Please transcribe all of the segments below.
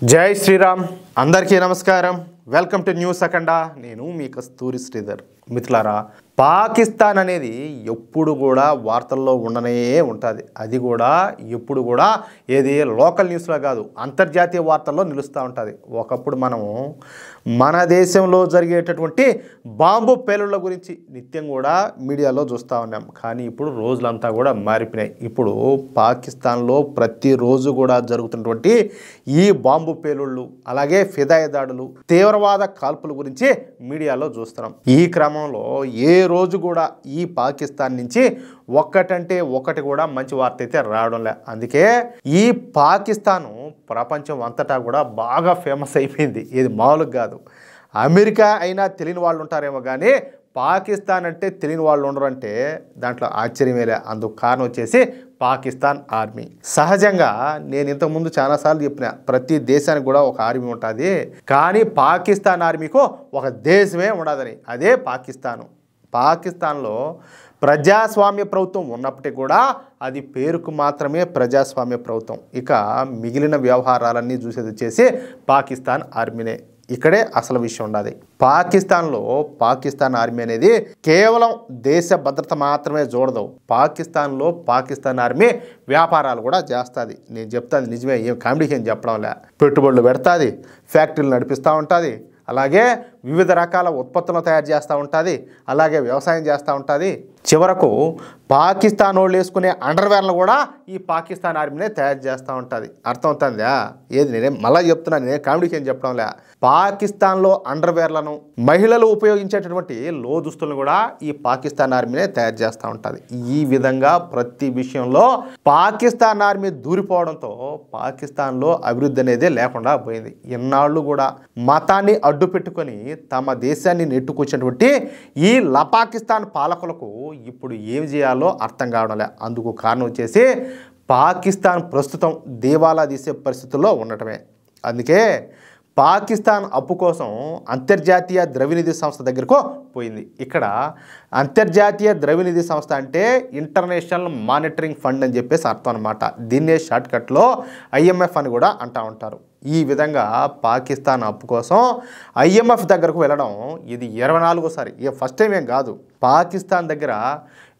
జై శ్రీరామ్ అందరికీ నమస్కారం వెల్కమ్ టు న్యూస్ అఖండ నేను మీ కస్తూరి శ్రీధర్ మిత్రులారా పాకిస్తాన్ అనేది ఎప్పుడు కూడా వార్తల్లో ఉండనే ఉంటుంది అది కూడా ఎప్పుడు కూడా ఏది లోకల్ న్యూస్లో కాదు అంతర్జాతీయ వార్తల్లో నిలుస్తూ ఉంటుంది ఒకప్పుడు మనము మన దేశంలో జరిగేటటువంటి బాంబు పేలుళ్ల గురించి నిత్యం కూడా మీడియాలో చూస్తూ ఉన్నాం కానీ ఇప్పుడు రోజులంతా కూడా మారిపోయినాయి ఇప్పుడు పాకిస్తాన్లో ప్రతిరోజు కూడా జరుగుతున్నటువంటి ఈ బాంబు పేలుళ్ళు అలాగే ఫిదాయి దాడులు తీవ్రవాద కాల్పుల గురించి మీడియాలో చూస్తున్నాం ఈ క్రమంలో ఏ రోజు కూడా ఈ పాకిస్తాన్ నుంచి ఒక్కటంటే ఒకటి కూడా మంచి వార్త అయితే రావడం లే అందుకే ఈ పాకిస్తాను ప్రపంచం అంతటా కూడా బాగా ఫేమస్ అయిపోయింది ఇది మామూలుగా కాదు అమెరికా అయినా తెలియని వాళ్ళు ఉంటారేమో కానీ పాకిస్తాన్ అంటే తెలియని వాళ్ళు ఉండరు అంటే దాంట్లో ఆశ్చర్యమేలే అందుకు కారణం వచ్చేసి పాకిస్తాన్ ఆర్మీ సహజంగా నేను ఇంతకుముందు చాలాసార్లు చెప్పిన ప్రతి దేశానికి కూడా ఒక ఆర్మీ ఉంటుంది కానీ పాకిస్తాన్ ఆర్మీకు ఒక దేశమే ఉండదని అదే పాకిస్తాన్లో ప్రజాస్వామ్య ప్రభుత్వం ఉన్నప్పటికీ కూడా అది పేరుకు మాత్రమే ప్రజాస్వామ్య ప్రభుత్వం ఇక మిగిలిన వ్యవహారాలన్నీ చూసేది వచ్చేసి పాకిస్తాన్ ఆర్మీనే ఇక్కడే అసలు విషయం ఉండాలి పాకిస్తాన్లో పాకిస్తాన్ ఆర్మీ అనేది కేవలం దేశ భద్రత మాత్రమే చూడదు పాకిస్తాన్లో పాకిస్తాన్ ఆర్మీ వ్యాపారాలు కూడా చేస్తుంది నేను చెప్తాను నిజమే ఏం కామెడీకి ఏం చెప్పడంలే పెట్టుబడులు పెడుతుంది ఫ్యాక్టరీలు నడిపిస్తూ ఉంటుంది అలాగే వివిధ రకాల ఉత్పత్తులను తయారు చేస్తూ ఉంటుంది అలాగే వ్యవసాయం చేస్తూ ఉంటుంది చివరకు పాకిస్తాన్ వాళ్ళు వేసుకునే అండర్వేర్లు కూడా ఈ పాకిస్తాన్ ఆర్మీనే తయారు చేస్తూ ఉంటుంది అర్థమవుతుందా ఏది నేనే మళ్ళీ చెప్తున్నాను నేను కామెడీకి ఏం చెప్పడంలే పాకిస్తాన్లో అండర్వేర్లను మహిళలు ఉపయోగించేటటువంటి లో దుస్తులను కూడా ఈ పాకిస్తాన్ ఆర్మీనే తయారు చేస్తూ ఉంటుంది ఈ విధంగా ప్రతి విషయంలో పాకిస్తాన్ ఆర్మీ దూరిపోవడంతో పాకిస్తాన్లో అభివృద్ధి అనేది లేకుండా పోయింది ఇన్నాళ్ళు కూడా మతాన్ని అడ్డు పెట్టుకొని తమ దేశాన్ని నెట్టుకొచ్చినటువంటి ఈ పాకిస్తాన్ పాలకులకు ఇప్పుడు ఏం చేయాలో అర్థం కావడం లే అందుకు కారణం వచ్చేసి పాకిస్తాన్ ప్రస్తుతం దివాలా తీసే పరిస్థితుల్లో ఉండటమే అందుకే పాకిస్తాన్ అప్పు కోసం అంతర్జాతీయ ద్రవ్యనిధి సంస్థ దగ్గరకు పోయింది ఇక్కడ అంతర్జాతీయ ద్రవ్యనిధి సంస్థ అంటే ఇంటర్నేషనల్ మానిటరింగ్ ఫండ్ అని చెప్పేసి అర్థం అనమాట దీన్నే షార్ట్కట్లో IMF అని కూడా అంటూ ఉంటారు ఈ విధంగా పాకిస్తాన్ అప్పు కోసం IMF దగ్గరకు వెళ్ళడం ఇది 24సారి ఫస్ట్ టైం ఏం కాదు పాకిస్తాన్ దగ్గర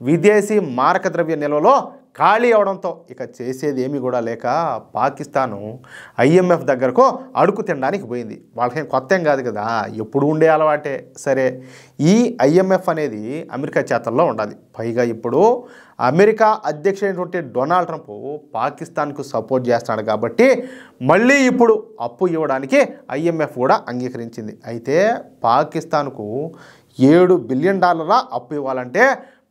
విదేశీ మారక ద్రవ్య నిల్వలో ఖాళీ అవడంతో ఇక చేసేది ఏమీ కూడా లేక పాకిస్తాను IMF దగ్గరకు అడుగు తినడానికి పోయింది వాళ్ళకేం కొత్త ఏం కాదు కదా ఎప్పుడు ఉండే అలవాటే సరే ఈ IMF అనేది అమెరికా చేతల్లో ఉండాలి పైగా ఇప్పుడు అమెరికా అధ్యక్షుడైనటువంటి డొనాల్డ్ ట్రంప్ పాకిస్తాన్కు సపోర్ట్ చేస్తున్నాడు కాబట్టి మళ్ళీ ఇప్పుడు అప్పు ఇవ్వడానికి IMF కూడా అంగీకరించింది అయితే పాకిస్తాన్కు $7 బిలియన్ అప్పు ఇవ్వాలంటే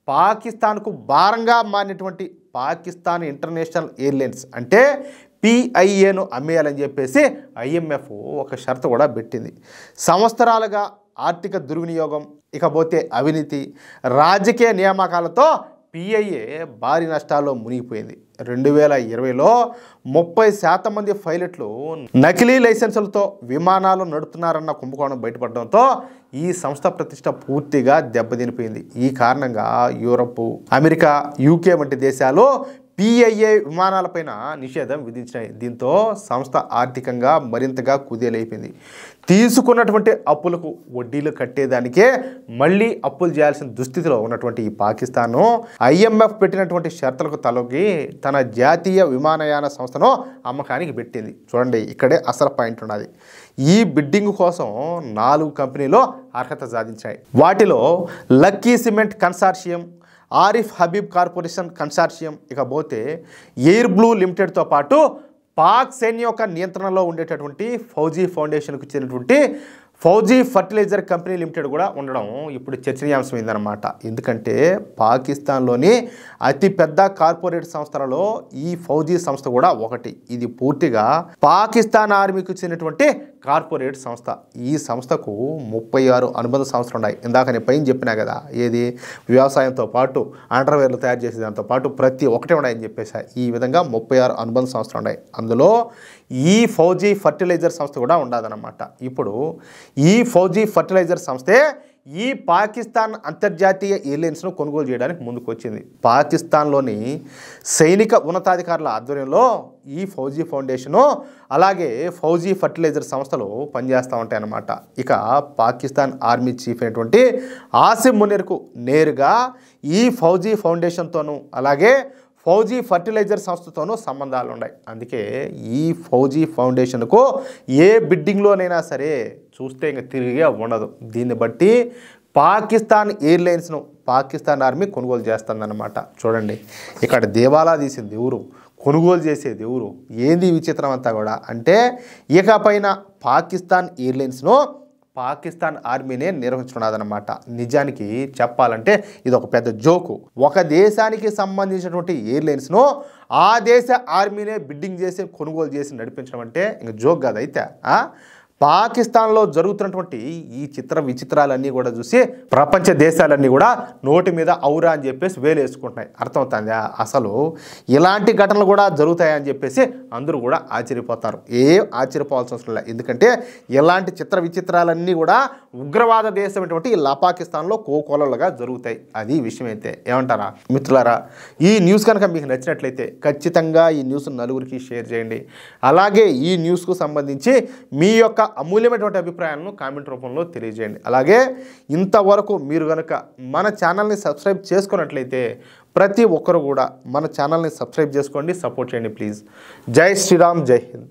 పాకిస్తాన్కు భారంగా మారినటువంటి పాకిస్తాన్ ఇంటర్నేషనల్ ఎయిర్లైన్స్ అంటే PIAను అమ్మేయాలని చెప్పేసి IMF ఒక షరతు కూడా పెట్టింది సంవత్సరాలుగా ఆర్థిక దుర్వినియోగం ఇకపోతే అవినీతి రాజకీయ నియామకాలతో PIA భారీ నష్టాల్లో మునిగిపోయింది 2020లో 30% మంది పైలట్లు నకిలీ లైసెన్సులతో విమానాలు నడుపుతున్నారన్న కుంభకోణం బయటపడడంతో ఈ సంస్థ ప్రతిష్ట పూర్తిగా దెబ్బతినిపోయింది ఈ కారణంగా యూరప్ అమెరికా UK వంటి దేశాలు PIA విమానాలపైన నిషేధం విధించినాయి దీంతో సంస్థ ఆర్థికంగా మరింతగా కుదేలైపోయింది తీసుకున్నటువంటి అప్పులకు వడ్డీలు కట్టేదానికే మళ్ళీ అప్పులు చేయాల్సిన దుస్థితిలో ఉన్నటువంటి ఈ పాకిస్తాను IMF పెట్టినటువంటి షరతులకు తలొగ్గి తన జాతీయ విమానయాన సంస్థను అమ్మకానికి పెట్టింది చూడండి ఇక్కడే అసలు పాయింట్ ఉన్నది ఈ బిడ్డింగ్ కోసం 4 కంపెనీలు అర్హత సాధించాయి వాటిలో lucky cement consortium Arif Habib corporation consortium ఇకపోతే ఎయిర్ బ్లూ లిమిటెడ్తో పాటు పాక్ సైన్యం యొక్క నియంత్రణలో ఉండేటటువంటి ఫౌజీ ఫౌండేషన్కు చెందినటువంటి ఫౌజీ ఫర్టిలైజర్ కంపెనీ లిమిటెడ్ కూడా ఉండడం ఇప్పుడు చర్చనీయాంశమైందనమాట ఎందుకంటే పాకిస్తాన్లోని అతిపెద్ద కార్పొరేట్ సంస్థలలో ఈ ఫౌజీ సంస్థ కూడా ఒకటి ఇది పూర్తిగా పాకిస్తాన్ ఆర్మీకి చెందినటువంటి కార్పొరేట్ సంస్థ ఈ సంస్థకు 36 అనుబంధ సంస్థలు ఉన్నాయి ఇందాక నేను పైన చెప్పినా కదా ఏది వ్యవసాయంతో పాటు అండర్వేర్లు తయారు చేసేదాంతో పాటు ప్రతి ఒక్కటే ఉన్నాయని చెప్పేసి ఈ విధంగా 36 అనుబంధ సంస్థలు ఉన్నాయి అందులో ఈ ఫౌజీ ఫర్టిలైజర్ సంస్థ కూడా ఉండదన్నమాట ఇప్పుడు ఈ ఫౌజీ ఫర్టిలైజర్ సంస్థే ఈ పాకిస్తాన్ అంతర్జాతీయ ఎయిర్లైన్స్ను కొనుగోలు చేయడానికి ముందుకు వచ్చింది. పాకిస్తాన్లోని సైనిక ఉన్నతాధికారుల ఆధ్వర్యంలో ఈ ఫౌజీ ఫౌండేషను అలాగే ఫౌజీ ఫర్టిలైజర్ సంస్థలు పనిచేస్తూ ఉంటాయి అన్నమాట. ఇక పాకిస్తాన్ ఆర్మీ చీఫ్ అయినటువంటి ఆసిమ్ మునీర్కు నేరుగా ఈ ఫౌజీ ఫౌండేషన్తోనూ అలాగే ఫౌజీ ఫర్టిలైజర్ సంస్థతోనూ సంబంధాలు ఉన్నాయి. అందుకే ఈ ఫౌజీ ఫౌండేషన్కు ఏ బిడ్డింగ్లోనైనా సరే చూస్తే ఇంకా తిరిగే ఉండదు. దీన్ని బట్టి పాకిస్తాన్ ఎయిర్లైన్స్ను పాకిస్తాన్ ఆర్మీ కొనుగోలు చేస్తుందన్నమాట. చూడండి, ఇక్కడ దేవాలా తీసింది ఎవరు, కొనుగోలు చేసేది ఎవరు, ఏంది విచిత్రం అంతా కూడా అంటే ఇకపైన పాకిస్తాన్ ఎయిర్లైన్స్ను పాకిస్తాన్ ఆర్మీనే నిర్వహించున్నదన్నమాట. నిజానికి చెప్పాలంటే ఇది ఒక పెద్ద జోకు. ఒక దేశానికి సంబంధించినటువంటి ఎయిర్లైన్స్ను ఆ దేశ ఆర్మీనే బిడ్డింగ్ చేసి కొనుగోలు చేసి నడిపించడం అంటే ఇంక జోక్ కాదు. అయితే పాకిస్తాన్లో జరుగుతున్నటువంటి ఈ విచిత్రాలన్నీ కూడా చూసి ప్రపంచ దేశాలన్నీ కూడా నోటి మీద ఔరా అని చెప్పేసి వేలేసుకుంటున్నాయి. అర్థమవుతుందా? అసలు ఇలాంటి ఘటనలు కూడా జరుగుతాయని చెప్పేసి అందరూ కూడా ఆశ్చర్యపోతారు. ఆశ్చర్యపోవాల్సిన అవసరం లేదు. ఎందుకంటే ఇలాంటి విచిత్రాలన్నీ కూడా ఉగ్రవాద దేశం అటువంటి పాకిస్తాన్లో కోకొలలుగా జరుగుతాయి. అది విషయం. అయితే ఏమంటారా మిత్రులారా? ఈ న్యూస్ కనుక మీకు నచ్చినట్లయితే ఖచ్చితంగా ఈ న్యూస్ నలుగురికి షేర్ చేయండి. అలాగే ఈ న్యూస్కు సంబంధించి మీ యొక్క అమూల్యమైనటువంటి అభిప్రాయాలను కామెంట్ రూపంలో తెలియజేయండి. అలాగే ఇంతవరకు మీరు కనుక మన ఛానల్ని సబ్స్క్రైబ్ చేసుకున్నట్లయితే ప్రతి ఒక్కరు కూడా మన ఛానల్ని సబ్స్క్రైబ్ చేసుకోండి, సపోర్ట్ చేయండి ప్లీజ్. జై శ్రీరామ్, జై హింద్.